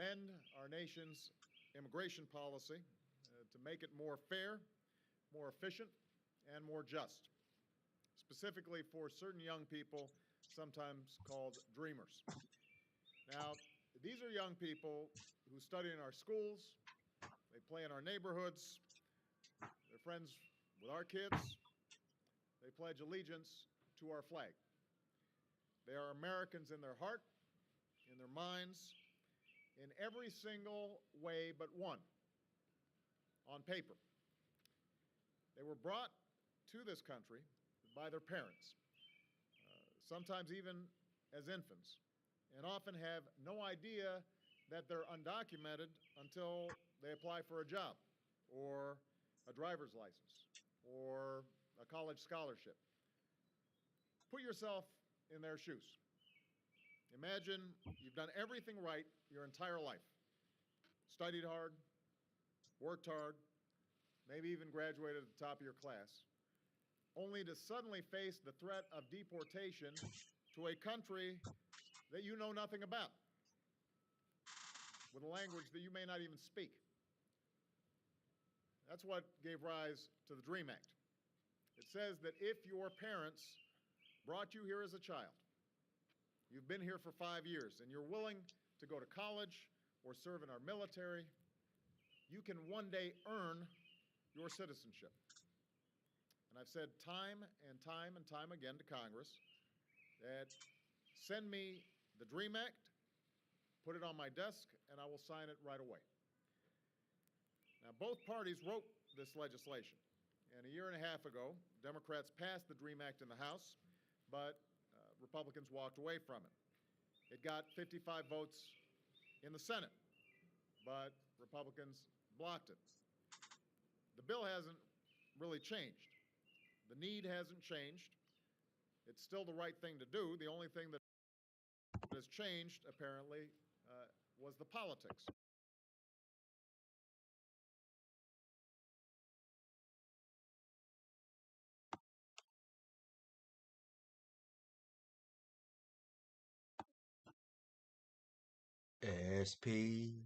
amend our nation's immigration policy to make it more fair, more efficient, and more just, specifically for certain young people, sometimes called dreamers. Now, these are young people who study in our schools, they play in our neighborhoods, they're friends with our kids, they pledge allegiance to our flag. They are Americans in their heart, in their minds, in every single way but one, on paper. They were brought to this country by their parents, sometimes even as infants, and often have no idea that they're undocumented until they apply for a job or a driver's license or a college scholarship. Put yourself in their shoes. Imagine you've done everything right your entire life. Studied hard, worked hard, maybe even graduated at the top of your class, only to suddenly face the threat of deportation to a country that you know nothing about, with a language that you may not even speak. That's what gave rise to the DREAM Act. It says that if your parents brought you here as a child, you've been here for 5 years, and you're willing to go to college or serve in our military, you can one day earn your citizenship. And I've said time and time and time again to Congress that send me the DREAM Act, put it on my desk, and I will sign it right away. Now, both parties wrote this legislation, and a year and a half ago, Democrats passed the DREAM Act in the House, but Republicans walked away from it. It got 55 votes in the Senate, but Republicans blocked it. The bill hasn't really changed. The need hasn't changed. It's still the right thing to do. The only thing that has changed, apparently, was the politics. SPconvo.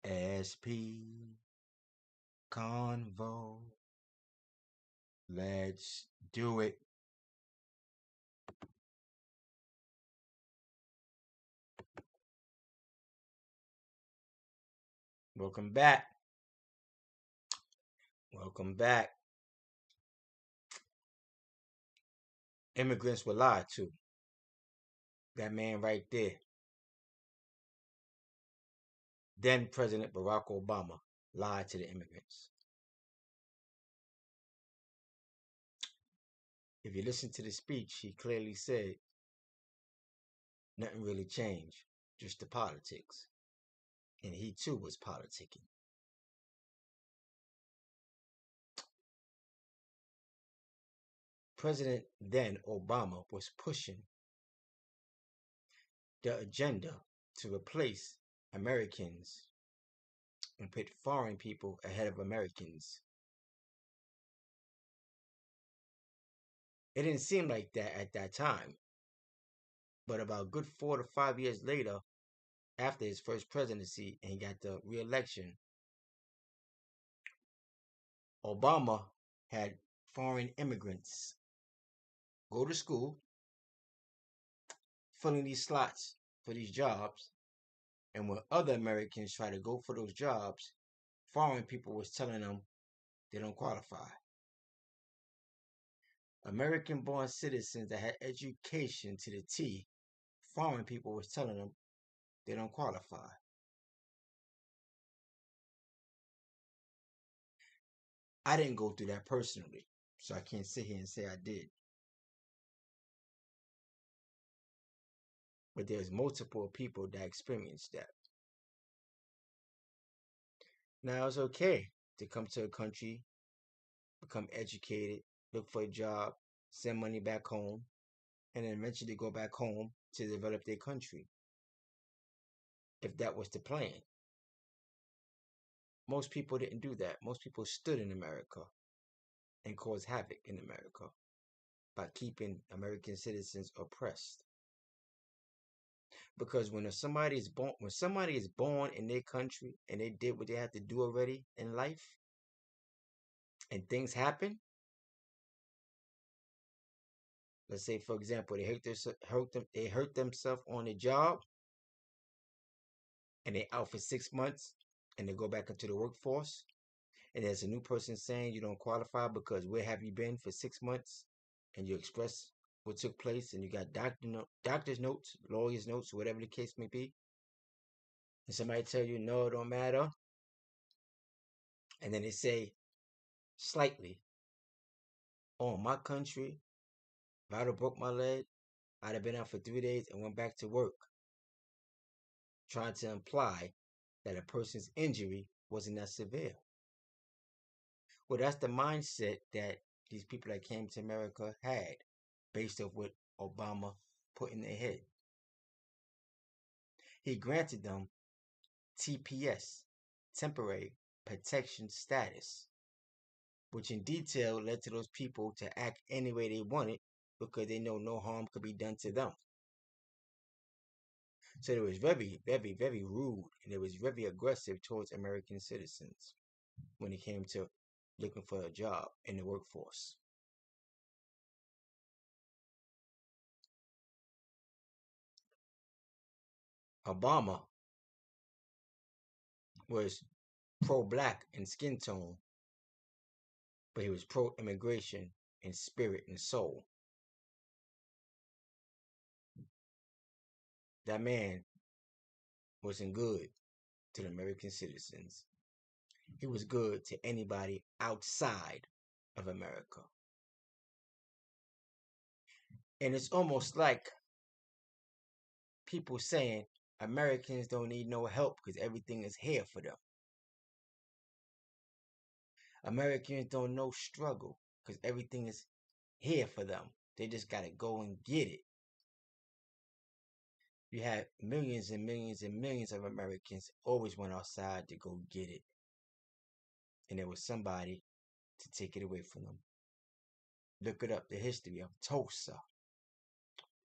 SPconvo. Let's do it. Welcome back. Welcome back. Immigrants were lied to. That man right there. Then President Barack Obama lied to the immigrants. If you listen to the speech, he clearly said nothing really changed, just the politics. And he too was politicking. President then Obama was pushing the agenda to replace Americans and put foreign people ahead of Americans. It didn't seem like that at that time, but about a good 4 to 5 years later, after his first presidency and he got the re-election, Obama had foreign immigrants go to school, filling these slots for these jobs, and when other Americans try to go for those jobs, foreign people was telling them they don't qualify. American-born citizens that had education to the T, foreign people was telling them they don't qualify. I didn't go through that personally, so I can't sit here and say I did. But there's multiple people that experienced that. Now it's okay to come to a country, become educated, look for a job, send money back home, and then eventually go back home to develop their country. If that was the plan. Most people didn't do that. Most people stood in America and caused havoc in America by keeping American citizens oppressed. Because when somebody is born in their country and they did what they have to do already in life, and things happen. Let's say, for example, they hurt themselves on a job, and they out for 6 months, and they go back into the workforce, and there's a new person saying you don't qualify because where have you been for 6 months, and you express what took place, and you got doctor's notes, lawyer's notes, whatever the case may be, and somebody tell you no, it don't matter, and then they say slightly, oh, my country, if I'd have broke my leg, I'd have been out for 3 days and went back to work, trying to imply that a person's injury wasn't that severe. Well, that's the mindset that these people that came to America had, based off what Obama put in their head. He granted them TPS, Temporary Protection Status, which in detail led to those people to act any way they wanted because they know no harm could be done to them. So it was very, very, very rude, and it was very aggressive towards American citizens when it came to looking for a job in the workforce. Obama was pro-black in skin tone, but he was pro-immigration in spirit and soul. That man wasn't good to the American citizens. He was good to anybody outside of America. And it's almost like people saying Americans don't need no help because everything is here for them. Americans don't know struggle because everything is here for them. They just got to go and get it. You had millions and millions and millions of Americans always went outside to go get it. And there was somebody to take it away from them. Look it up, the history of Tulsa,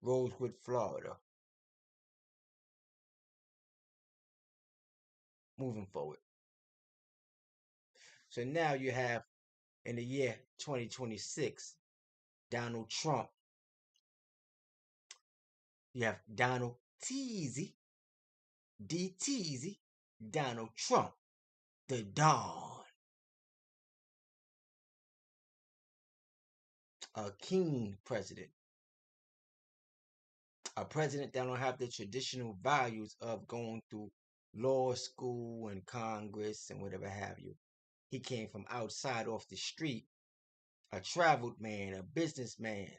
Rosewood, Florida. Moving forward. So now you have, in the year 2026, Donald Trump. You have Donald Teasy, D. Teasy, Donald Trump, the Don. A king president. A president that don't have the traditional values of going through law school and Congress and whatever have you. He came from outside off the street, a traveled man, a businessman.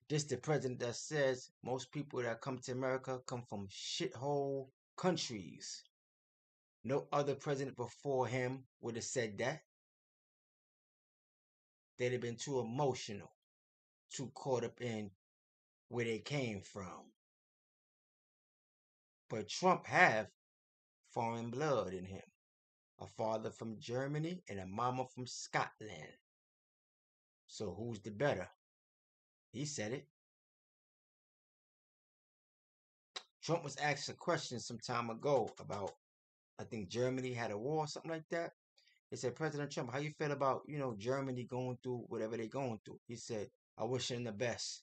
This the president that says most people that come to America come from shithole countries. No other president before him would have said that. They'd have been too emotional, too caught up in where they came from. But Trump have foreign blood in him. A father from Germany and a mama from Scotland. So who's the better? He said it. Trump was asked a question some time ago about, I think Germany had a war or something like that. They said, President Trump, how you feel about, Germany going through whatever they're going through? He said, I wish them the best.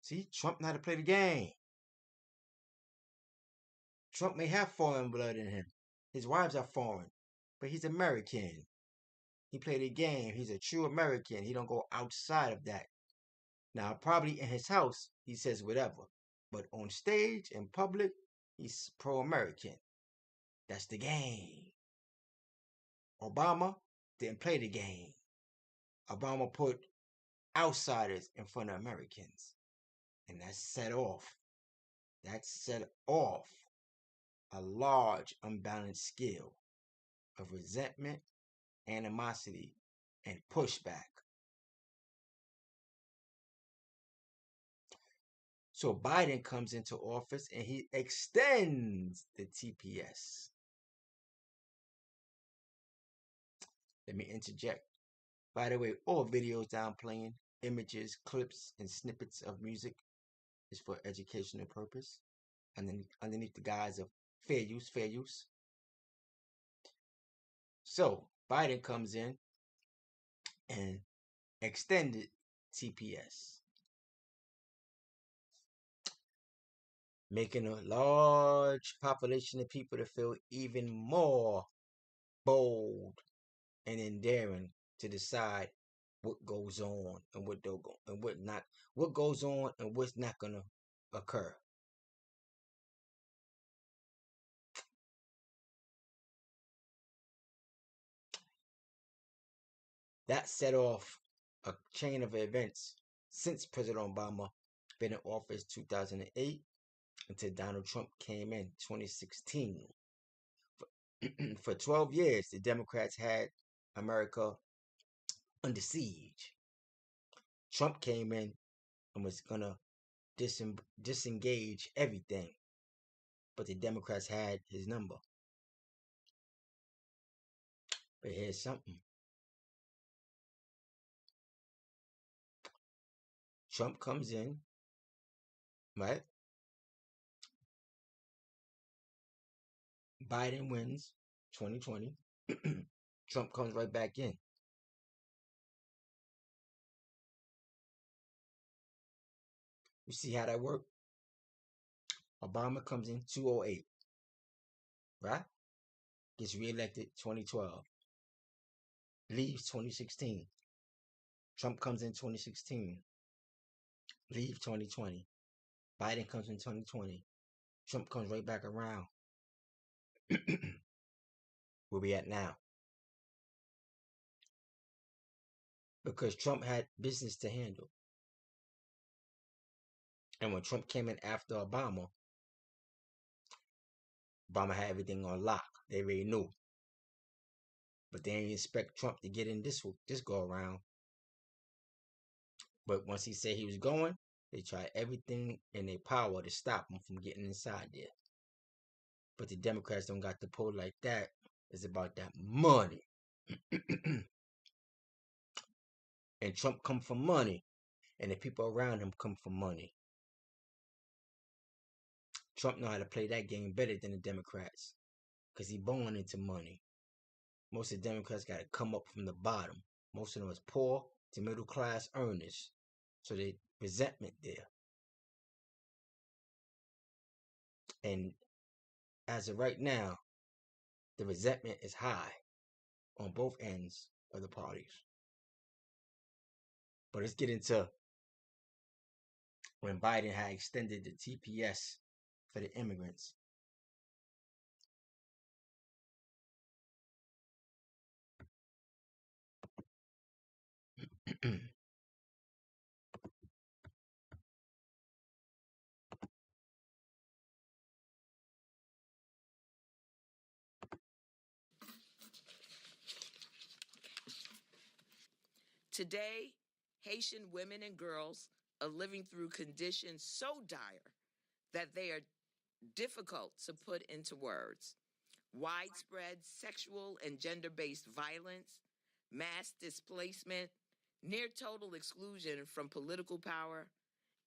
See, Trump know how to play the game. Trump may have foreign blood in him. His wives are foreign, but he's American. He played the game. He's a true American. He don't go outside of that. Now, probably in his house, he says whatever. But on stage, in public, he's pro-American. That's the game. Obama didn't play the game. Obama put outsiders in front of Americans. And that set off a large unbalanced scale of resentment, animosity, and pushback. So Biden comes into office and he extends the TPS. Let me interject. By the way, all videos that I'm playing, images, clips, and snippets of music is for educational purpose, and underneath the guise of fair use, fair use. So Biden comes in and extended TPS, making a large population of people to feel even more bold and endearing to decide what goes on and what don't go, and what goes on and what's not gonna occur. That set off a chain of events since President Obama been in office 2008 until Donald Trump came in 2016. For 12 years, the Democrats had America under siege. Trump came in and was going to disengage everything, but the Democrats had his number. But here's something. Trump comes in, right? Biden wins 2020. Trump comes right back in. You see how that worked? Obama comes in 2008, right? Gets reelected 2012. Leaves 2016. Trump comes in 2016. Leave 2020. Biden comes in 2020. Trump comes right back around. Where we at now? Because Trump had business to handle. And when Trump came in after Obama had everything on lock. They already knew. But they didn't expect Trump to get in this go around. But once he said he was going, they tried everything in their power to stop him from getting inside there. But the Democrats don't got the pull like that. It's about that money. And Trump come for money. And the people around him come for money. Trump know how to play that game better than the Democrats. Because he born into money. Most of the Democrats got to come up from the bottom. Most of them is poor to middle class earners. So they resentment there. And as of right now, the resentment is high on both ends of the parties. But let's get into when Biden had extended the TPS for the immigrants. Today, Haitian women and girls are living through conditions so dire that they are difficult to put into words. Widespread sexual and gender-based violence, mass displacement, near total exclusion from political power,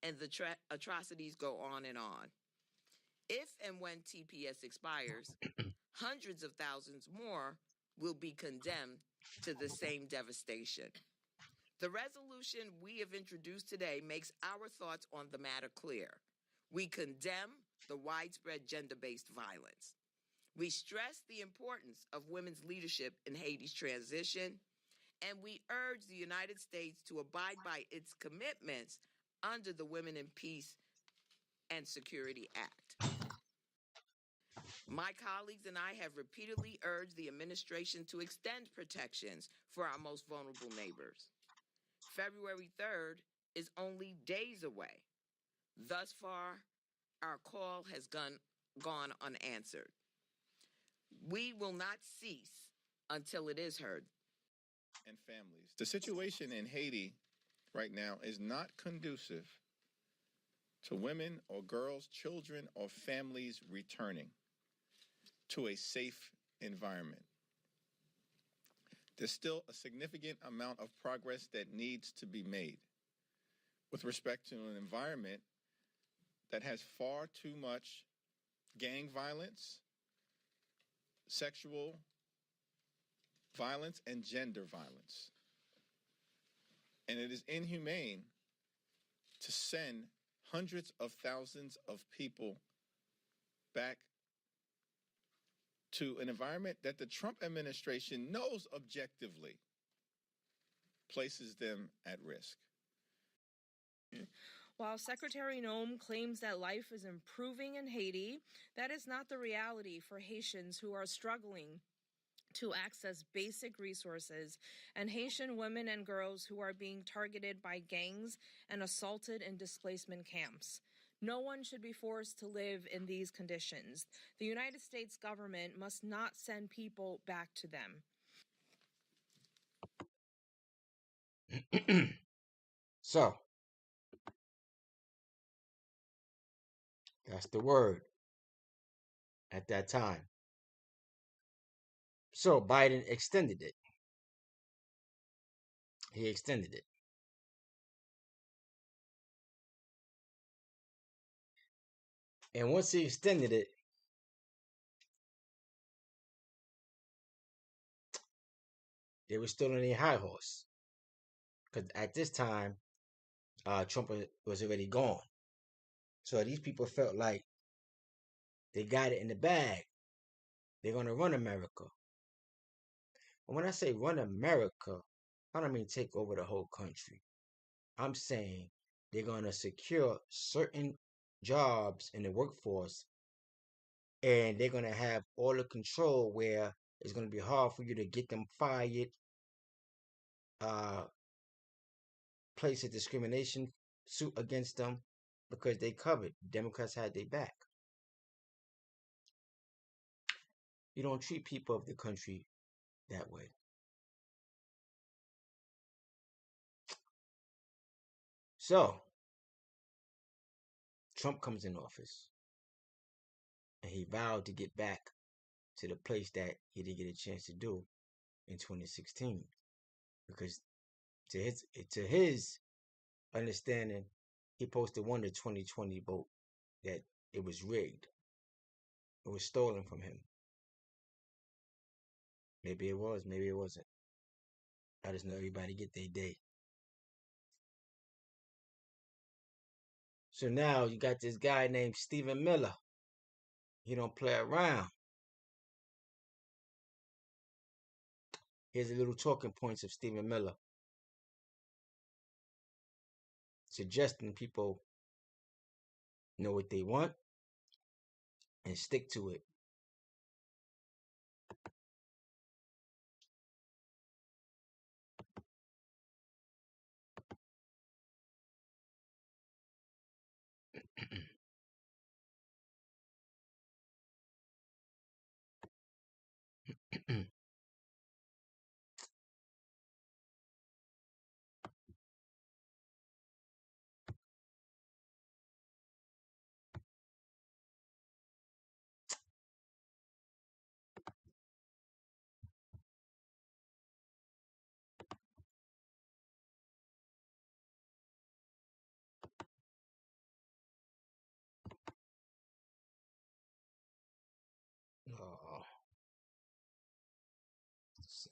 and the atrocities go on and on. If and when TPS expires, hundreds of thousands more will be condemned to the same devastation. The resolution we have introduced today makes our thoughts on the matter clear. We condemn the widespread gender-based violence. We stress the importance of women's leadership in Haiti's transition, and we urge the United States to abide by its commitments under the Women in Peace and Security Act. My colleagues and I have repeatedly urged the administration to extend protections for our most vulnerable neighbors. February 3rd is only days away. Thus far, our call has gone unanswered. We will not cease until it is heard. And families. The situation in Haiti right now is not conducive to women or girls, children, or families returning to a safe environment. There's still a significant amount of progress that needs to be made with respect to an environment that has far too much gang violence, sexual violence, and gender violence. And it is inhumane to send hundreds of thousands of people back to an environment that the Trump administration knows objectively places them at risk. While Secretary Noem claims that life is improving in Haiti, that is not the reality for Haitians who are struggling to access basic resources, and Haitian women and girls who are being targeted by gangs and assaulted in displacement camps. No one should be forced to live in these conditions. The United States government must not send people back to them. So, that's the word at that time. So, Biden extended it. He extended it. And once he extended it, they were still on their high horse. Because at this time, Trump was already gone. So these people felt like they got it in the bag. They're going to run America. And when I say run America, I don't mean take over the whole country. I'm saying they're going to secure certain jobs in the workforce, and they're going to have all the control where it's going to be hard for you to get them fired, place a discrimination suit against them, because they covered. Democrats had their back. You don't treat people of the country that way. So, Trump comes in office, and he vowed to get back to the place that he didn't get a chance to do in 2016, because to his understanding, he supposed to won the 2020 vote, that it was rigged. It was stolen from him. Maybe it was, maybe it wasn't. I just know everybody get their day. So now you got this guy named Stephen Miller. He don't play around. Here's a little talking points of Stephen Miller, suggesting people know what they want and stick to it. Oh, so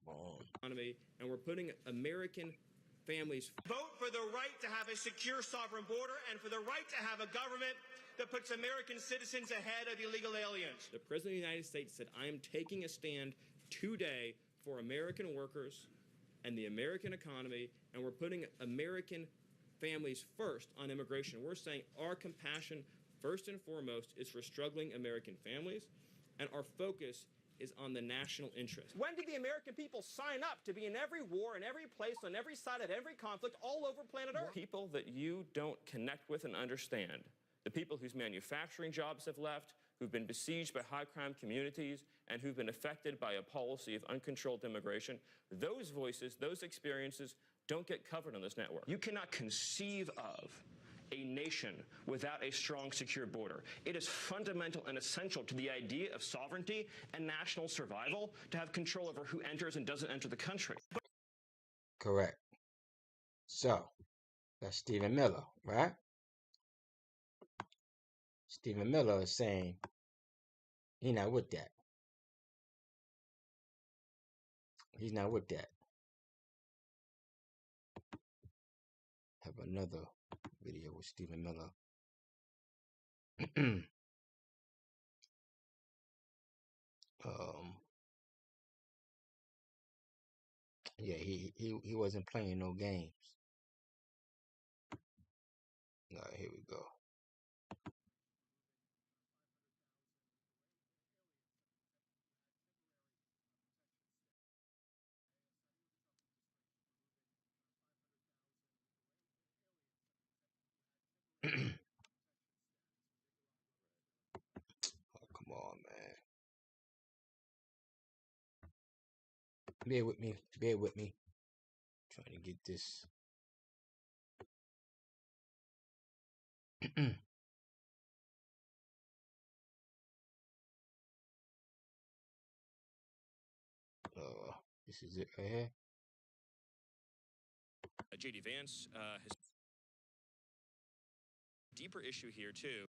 boom. Economy, and we're putting American families. Vote for the right to have a secure sovereign border and for the right to have a government that puts American citizens ahead of illegal aliens. The President of the United States said, I am taking a stand today for American workers and the American economy, and we're putting American families first on immigration. We're saying our compassion, first and foremost, is for struggling American families, and our focus is on the national interest. When did the American people sign up to be in every war, in every place, on every side of every conflict, all over planet Earth? People that you don't connect with and understand, the people whose manufacturing jobs have left, who've been besieged by high-crime communities, and who've been affected by a policy of uncontrolled immigration, those voices, those experiences don't get covered on this network. You cannot conceive of a nation without a strong, secure border. It is fundamental and essential to the idea of sovereignty and national survival to have control over who enters and doesn't enter the country. Correct. So, That's Stephen Miller, right? Stephen Miller is saying he's not with that. He's not with that. Have another video with Stephen Miller. Yeah, he wasn't playing no games. All right, here we go. Oh, come on, man. Bear with me. Bear with me. Trying to get this. This is it right here. J.D. Vance has a deeper issue here, too.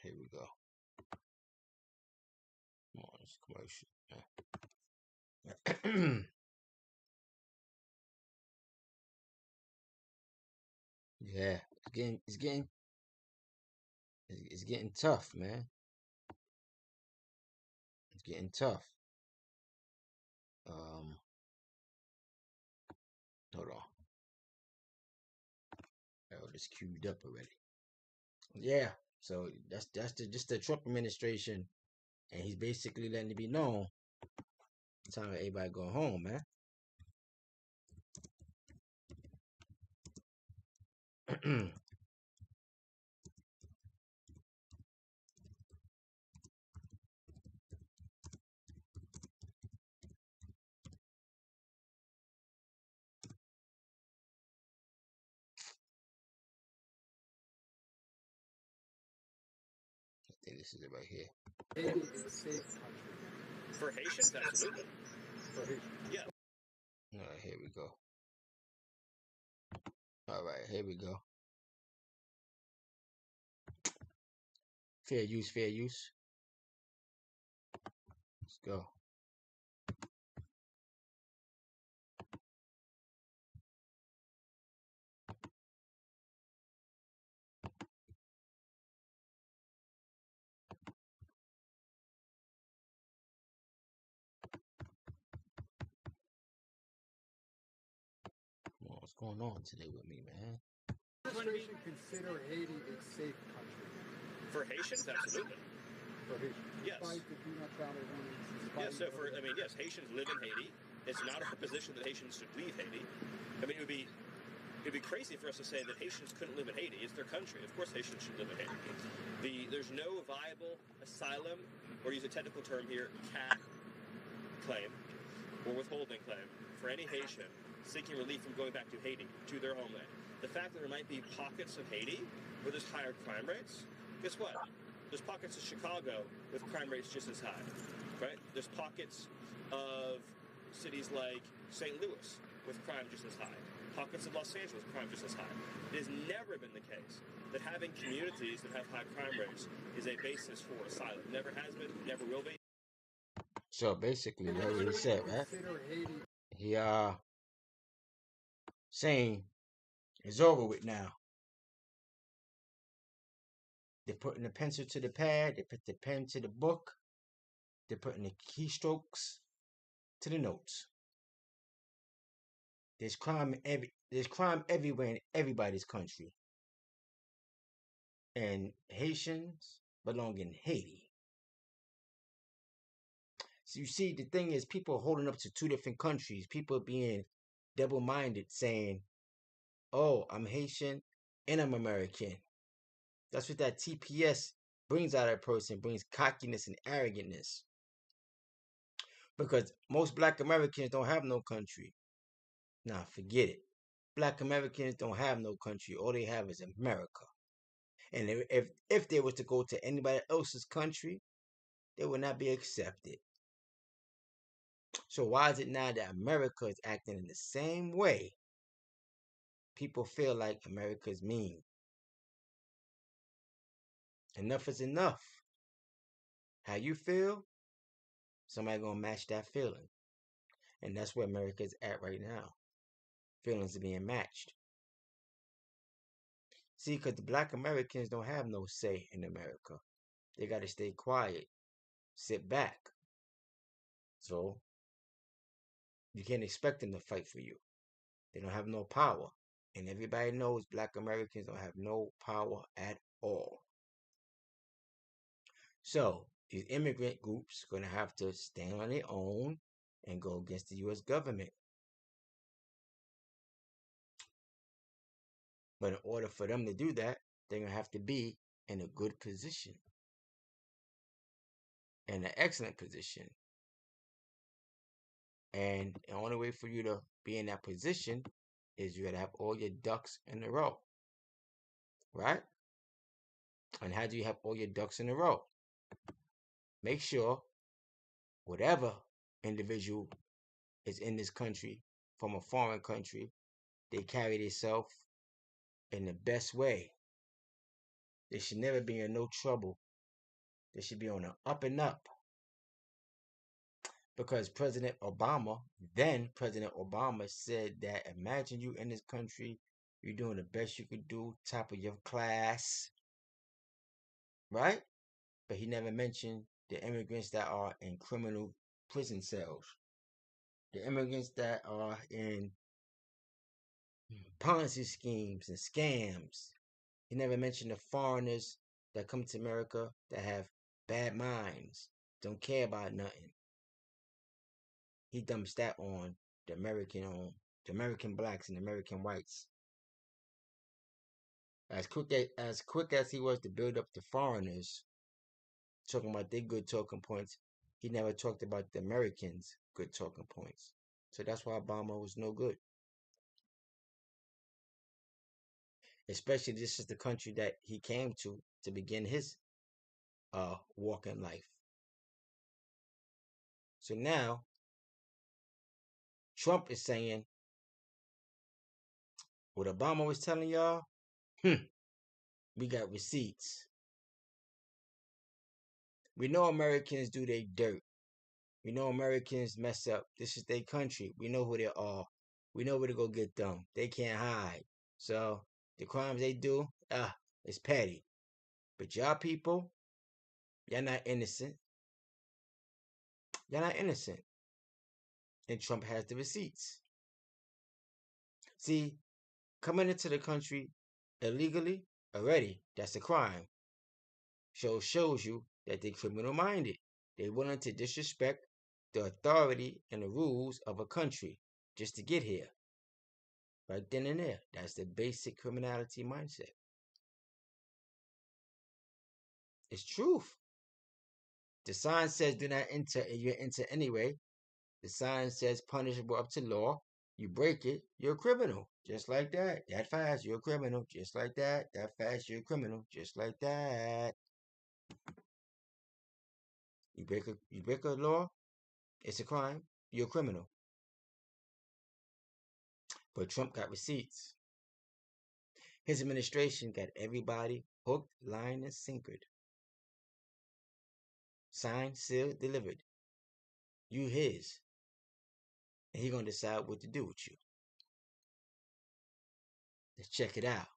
Here we go. Come on, it's commercial. Yeah, it's getting tough, man. It's getting tough. Hold on. Oh, it's queued up already. Yeah, so that's just the Trump administration, and he's basically letting it be known. It's time for everybody going home, man. I think this is it right here. Haiti is a safe country. For Haitians, absolutely. For Haitians. Yeah. All right, here we go. All right, here we go. Fair use, fair use. Let's go. What's going on today with me, man? Administration consider Haiti a safe country. For Haitians, absolutely. For Haitians. Yes. Despite the do not travel warnings. Yeah, so yes, Haitians live in Haiti. It's not our position that Haitians should leave Haiti. I mean, it'd be crazy for us to say that Haitians couldn't live in Haiti. It's their country. Of course Haitians should live in Haiti. There's no viable asylum, or use a technical term here, CAT claim, or withholding claim, for any Haitian seeking relief from going back to Haiti, to their homeland. The fact that there might be pockets of Haiti where there's higher crime rates, guess what? There's pockets of Chicago with crime rates just as high, right? There's pockets of cities like St. Louis with crime just as high. Pockets of Los Angeles, crime just as high. It has never been the case that having communities that have high crime rates is a basis for asylum. Never has been, never will be. So basically, you heard what he said, right? He saying it's over with now. They're putting the pencil to the pad, they put the pen to the book, they're putting the keystrokes to the notes. There's crime everywhere in everybody's country. And Haitians belong in Haiti. So you see, the thing is, people are holding up to two different countries. People being double-minded, saying, oh, I'm Haitian and I'm American. That's what that TPS brings out of a person, brings cockiness and arrogantness. Because most Black Americans don't have no country. Nah, forget it. Black Americans don't have no country. All they have is America. And if they were to go to anybody else's country, they would not be accepted. So why is it now that America is acting in the same way people feel like America's mean. Enough is enough. How you feel, somebody gonna match that feeling. And that's where America's at right now. Feelings are being matched. See, because the black Americans don't have no say in America. They got to stay quiet, sit back. So you can't expect them to fight for you. They don't have no power. And everybody knows black Americans don't have no power at all. So these immigrant groups are going to have to stand on their own and go against the U.S. government. But in order for them to do that, they're going to have to be in a good position. In an excellent position. And the only way for you to be in that position is you got to have all your ducks in a row. Right? And how do you have all your ducks in a row? Make sure whatever individual is in this country from a foreign country, they carry themselves in the best way. They should never be in no trouble. They should be on the up and up. Because then President Obama said that imagine you in this country, you're doing the best you could do, top of your class. Right? But he never mentioned the immigrants that are in criminal prison cells. The immigrants that are in Ponzi schemes and scams. He never mentioned the foreigners that come to America that have bad minds, don't care about nothing. He dumps that on the American blacks and American whites. As quick as he was to build up the foreigners, talking about their good talking points, he never talked about the Americans' good talking points. So that's why Obama was no good. Especially this is the country that he came to begin his walk in life. So now Trump is saying what Obama was telling y'all, we got receipts. We know Americans do their dirt. We know Americans mess up. This is their country. We know who they are. We know where to go get them. They can't hide. So the crimes they do, it's petty. But y'all people, y'all not innocent. Y'all not innocent. And Trump has the receipts. See, coming into the country illegally, already, that's a crime. Shows you that they're criminal minded. They're willing to disrespect the authority and the rules of a country just to get here. Right then and there. That's the basic criminality mindset. It's truth. The sign says do not enter, and you enter anyway. The sign says punishable up to law. You break it, you're a criminal. Just like that. That fast, you're a criminal. Just like that. That fast, you're a criminal. Just like that. You break a law, it's a crime. You're a criminal. But Trump got receipts. His administration got everybody hooked, line, and sinkered. Signed, sealed, delivered. You his. And he gonna decide what to do with you. Let's check it out.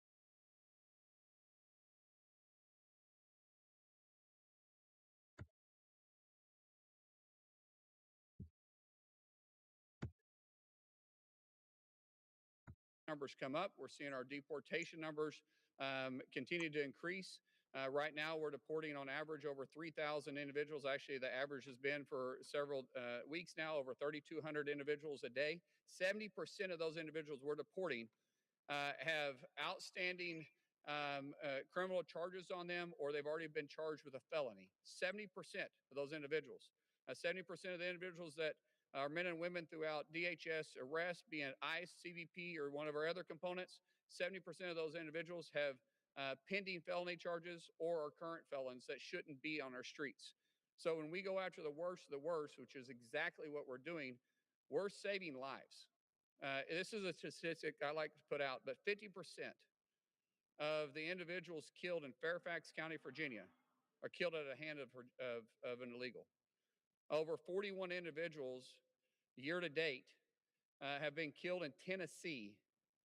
Numbers come up. We're seeing our deportation numbers continue to increase. Right now, we're deporting on average over 3,000 individuals. Actually, the average has been for several weeks now, over 3,200 individuals a day. 70% of those individuals we're deporting have outstanding criminal charges on them, or they've already been charged with a felony. 70% of those individuals. 70% of the individuals that are men and women throughout DHS arrest, be it ICE, CBP, or one of our other components, 70% of those individuals have pending felony charges or are current felons that shouldn't be on our streets. So when we go after the worst of the worst, which is exactly what we're doing, we're saving lives. This is a statistic I like to put out, but 50% of the individuals killed in Fairfax County, Virginia, are killed at the hand of an illegal. Over 41 individuals year to date have been killed in Tennessee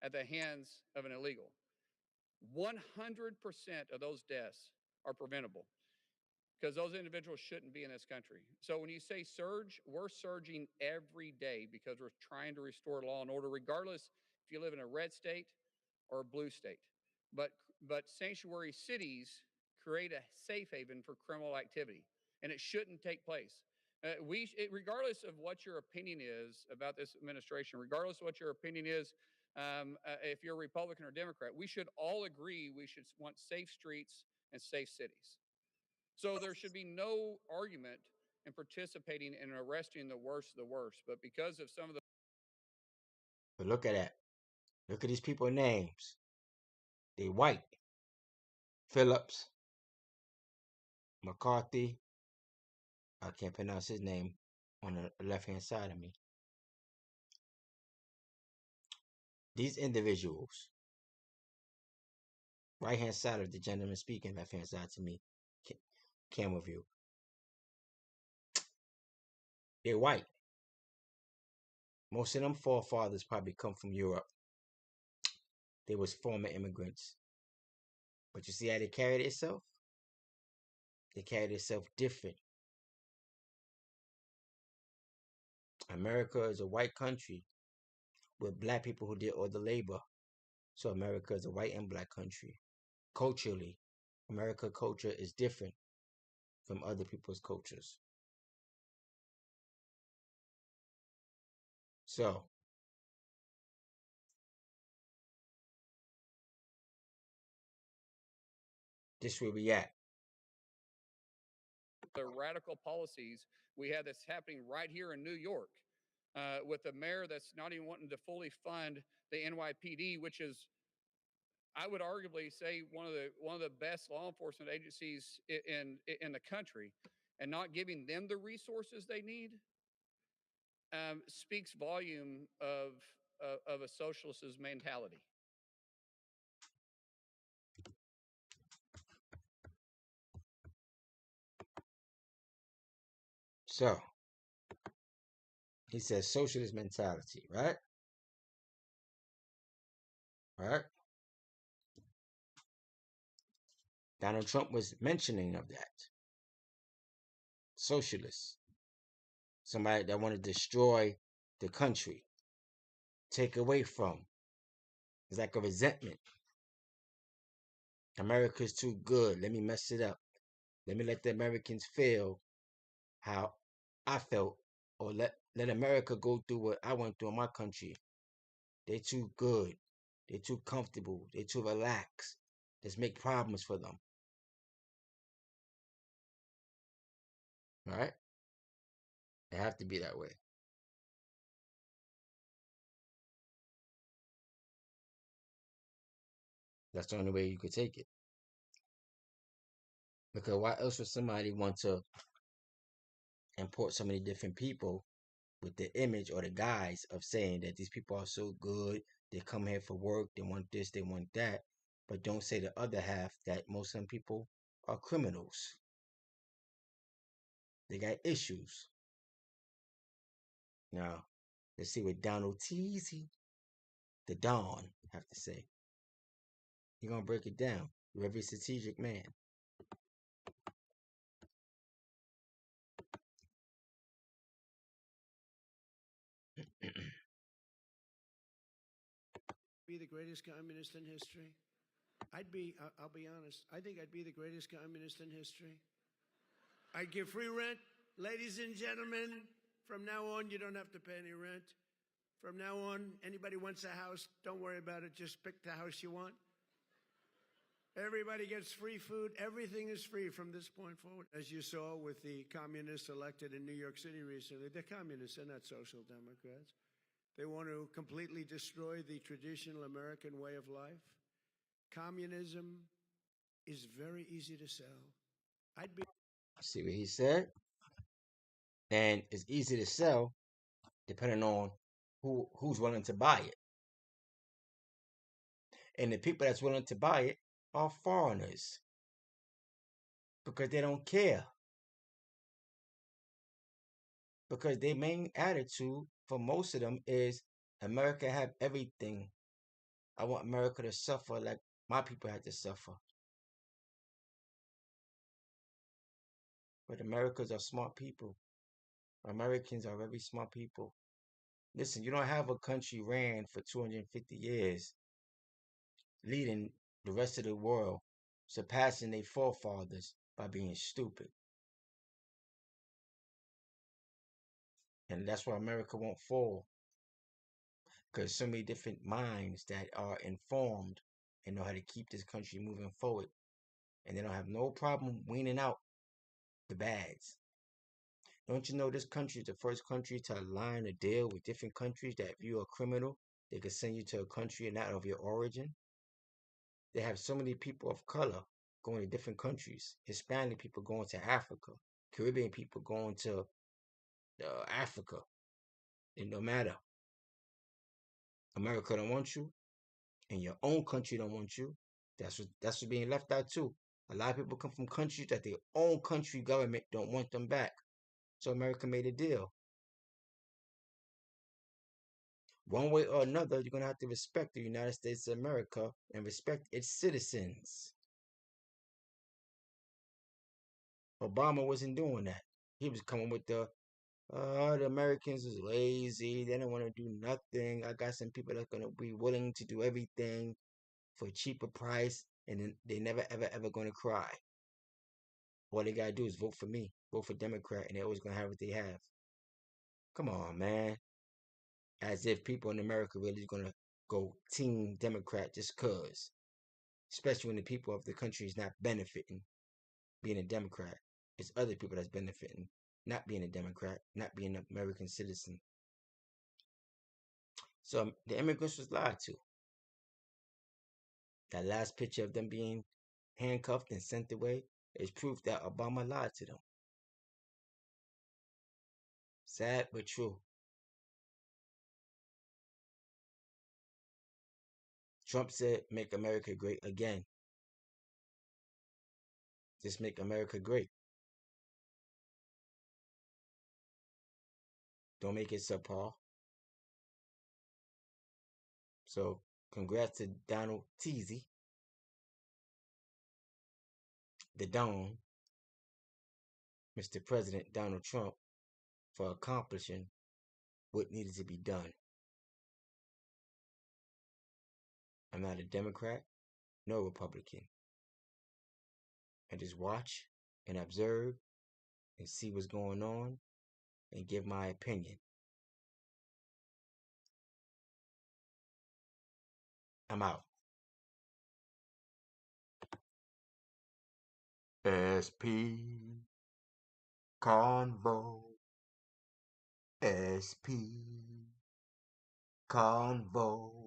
at the hands of an illegal. 100% of those deaths are preventable because those individuals shouldn't be in this country. So when you say surge, we're surging every day because we're trying to restore law and order, regardless if you live in a red state or a blue state. But sanctuary cities create a safe haven for criminal activity, and it shouldn't take place. Regardless of what your opinion is about this administration, regardless of what your opinion is, if you're a Republican or Democrat, we should all agree we should want safe streets and safe cities. So there should be no argument in participating in arresting the worst of the worst. But because of some of the But look at that. Look at these people's names. They white. Phillips, McCarthy. I can't pronounce his name on the left-hand side of me. These individuals, right-hand side of the gentleman speaking, left-hand side to me, camera view. They're white. Most of them forefathers probably come from Europe. They was former immigrants. But you see how they carried themselves? They carried themselves different. America is a white country with black people who did all the labor. So America is a white and black country. Culturally, American culture is different from other people's cultures. So, this where we at. radical policies, we have this happening right here in New York with a mayor that's not even wanting to fully fund the NYPD, which is, I would arguably say, one of the best law enforcement agencies in the country, and not giving them the resources they need speaks volume of a socialist's mentality. So, he says socialist mentality, right? Right? Donald Trump was mentioning of that. Socialists. Somebody that want to destroy the country. Take away from. It's like a resentment. America's too good. Let me mess it up. Let me let the Americans feel how I felt. Or let America go through what I went through in my country. They're too good. They're too comfortable. They're too relaxed. Let's make problems for them. Right? It have to be that way. That's the only way you could take it. Because why else would somebody want to import so many different people with the image or the guise of saying that these people are so good, they come here for work, they want this, they want that, but don't say the other half that most of them people are criminals. They got issues. Now, let's see what Donald Teasy, the Don, have to say. He's going to break it down. Very strategic man. Be the greatest communist in history? I'll be honest, I think I'd be the greatest communist in history. I'd give free rent. Ladies and gentlemen, from now on, you don't have to pay any rent. From now on, anybody wants a house, don't worry about it. Just pick the house you want. Everybody gets free food. Everything is free from this point forward. As you saw with the communists elected in New York City recently, they're communists, they're not social democrats. They want to completely destroy the traditional American way of life. Communism is very easy to sell. See what he said? And it's easy to sell depending on who's willing to buy it. And the people that's willing to buy it are foreigners because they don't care. Because their main attitude for most of them is America have everything. I want America to suffer like my people had to suffer. But Americans are smart people. Americans are very smart people. Listen, you don't have a country ran for 250 years, leading the rest of the world, surpassing their forefathers by being stupid. And that's why America won't fall. Because so many different minds that are informed and know how to keep this country moving forward. And they don't have no problem weaning out the bads. Don't you know this country is the first country to align a deal with different countries that if you're a criminal, they can send you to a country not of your origin? They have so many people of color going to different countries. Hispanic people going to Africa. Caribbean people going to Africa. It no matter. America don't want you, and your own country don't want you. That's what's being left out too. A lot of people come from countries that their own country government don't want them back. So America made a deal. One way or another, you're going to have to respect the United States of America and respect its citizens. Obama wasn't doing that. He was coming with the Americans is lazy. They don't want to do nothing. I got some people that's going to be willing to do everything for a cheaper price, and then they never, ever going to cry. All they got to do is vote for me, vote for Democrat, and they're always going to have what they have. Come on, man. As if people in America really going to go team Democrat just cause. Especially when the people of the country is not benefiting being a Democrat. It's other people that's benefiting, not being a Democrat, not being an American citizen. So the immigrants was lied to. That last picture of them being handcuffed and sent away is proof that Obama lied to them. Sad but true. Trump said, make America great again. Just make America great. Don't make it subpar. So, congrats to Donald Teasy, the Don, Mr. President Donald Trump, for accomplishing what needed to be done. I'm not a Democrat, no Republican. I just watch and observe and see what's going on and give my opinion. I'm out. SPconvo. SPconvo.